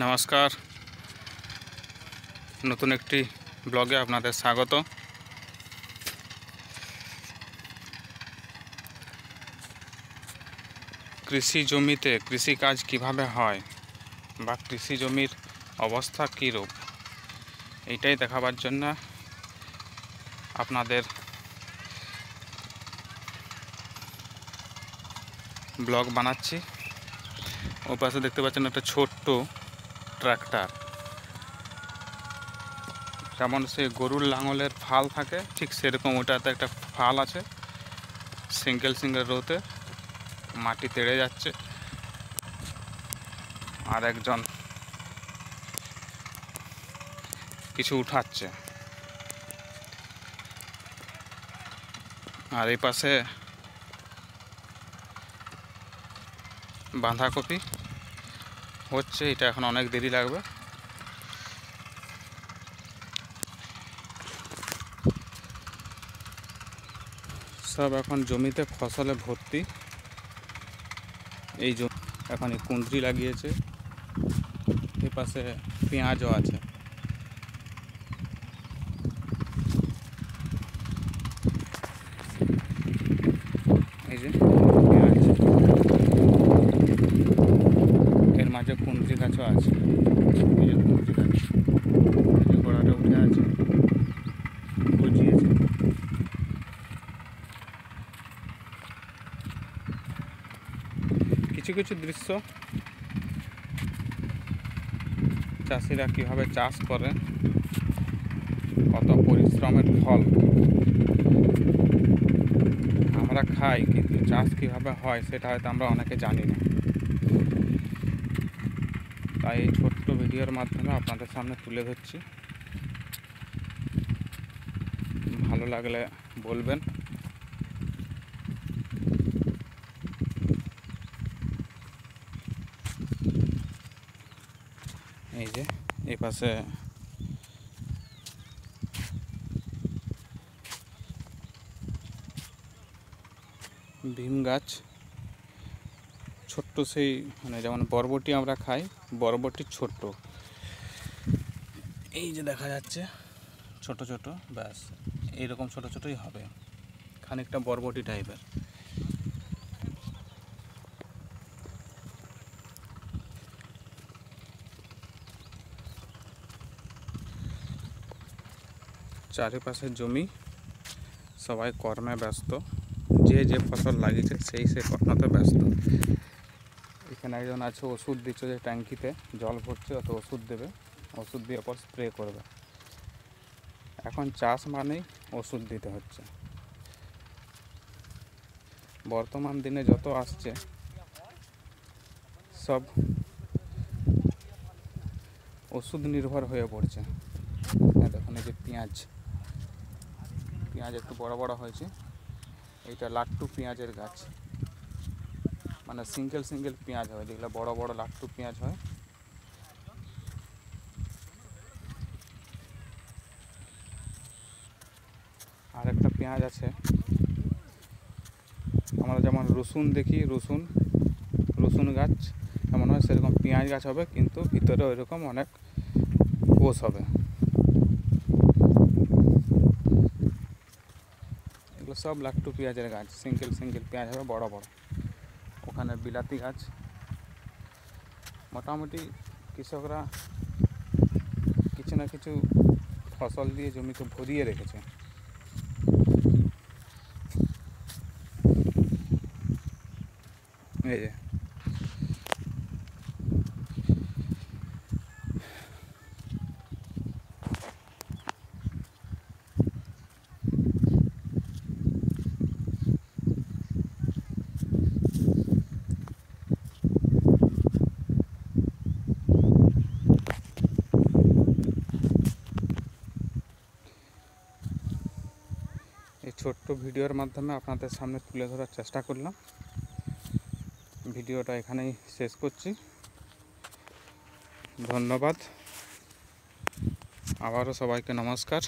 নমস্কার, নতুন একটি ব্লগে আপনাদের স্বাগত। কৃষি জমিতে কৃষিকাজ কিভাবে হয় বা কৃষি জমির অবস্থা কীরূপ, এইটাই দেখাবার জন্য আপনাদের ব্লগ বানাচ্ছি। ও পাশে দেখতে পাচ্ছেন একটা ছোট্ট ট্রাক্টর, যেমন সে গরুর লাঙলের ফাল থাকে ঠিক সেরকম ওটাতে একটা ফাল আছে। সিঙ্গেল সিঙ্গেল রোতে মাটি তেড়ে যাচ্ছে, আর একজন কিছু উঠাচ্ছে। আর এই পাশে বাঁধাকপি হচ্ছে, এটা এখন অনেক দেরি লাগবে। সব এখন জমিতে ফসলে ভর্তি। এই জমি এখন কুঁদরি লাগিয়েছে, এই পাশে পেঁয়াজও আছে। এই যে পেঁয়াজ, এর মাঝে কুঁদরি গাছও আছে। এই যে কুঁদরি গাছ, এই যে গোড়াটা উঠে আছে, গজিয়েছে। কিছু কিছু দৃশ্য চাষিরা কীভাবে চাষ করে, কত পরিশ্রমের ফল আমরা খাই, কিন্তু চাষ কীভাবে হয় সেটা হয়তো আমরা অনেকে জানি না। তাই এই ছোট্ট ভিডিওর মাধ্যমে আপনাদের সামনে তুলে ধরছি। ভালো লাগলে বলবেন। এই যে এই পাশে ভীম গাছ, ছোট্ট সেই মানে যেমন বরবটি আমরা খাই, বরবটি ছোট্ট এই যে দেখা যাচ্ছে ছোট ছোট, ব্যাস এইরকম ছোট ছোটই হবে, খানিকটা বরবটি টাইপের। চারিপাশের জমি, সবাই কর্মে ব্যস্ত, যে যে ফসল লাগিয়েছে সেই কর্মতে ব্যস্ত। এখানে একজন আছে, ওষুধ দিচ্ছে, যে ট্যাঙ্কিতে জল ভরছে, অত ওষুধ দেবে, ওষুধ দিয়ে পর স্প্রে করবে। এখন চাষ মানেই ওষুধ দিতে হচ্ছে। বর্তমান দিনে যত আসছে সব ওষুধ নির্ভর হয়ে পড়ছে। দেখুন এই যে পেঁয়াজ একটু বড় বড় হয়েছে, এইটা লাট্টু পেঁয়াজের গাছ, মানে সিঙ্গেল সিঙ্গেল পেঁয়াজ হয়, যেগুলো বড় বড় লাট্টু পেঁয়াজ হয়। আর একটা পেঁয়াজ আছে, আমরা যেমন রসুন দেখি, রসুন গাছ এমন হয়, সেরকম পেঁয়াজ গাছ হবে, কিন্তু ভিতরে ওইরকম অনেক কোষ হবে। এগুলো সব লাট্টু পেঁয়াজের গাছ, সিঙ্গেল সিঙ্গেল পেঁয়াজ হবে বড় বড়। ওখানে বিলাতি গাছ। মোটামুটি কৃষকরা কিছু না কিছু ফসল দিয়ে জমিকে ভরিয়ে রেখেছে। এই যে এই ছোট্ট ভিডিওর মাধ্যমে আপনাদের সামনে তুলে ধরার চেষ্টা করলাম। ভিডিওটা এখানেই শেষ করছি। ধন্যবাদ। আবারও সবাইকে নমস্কার।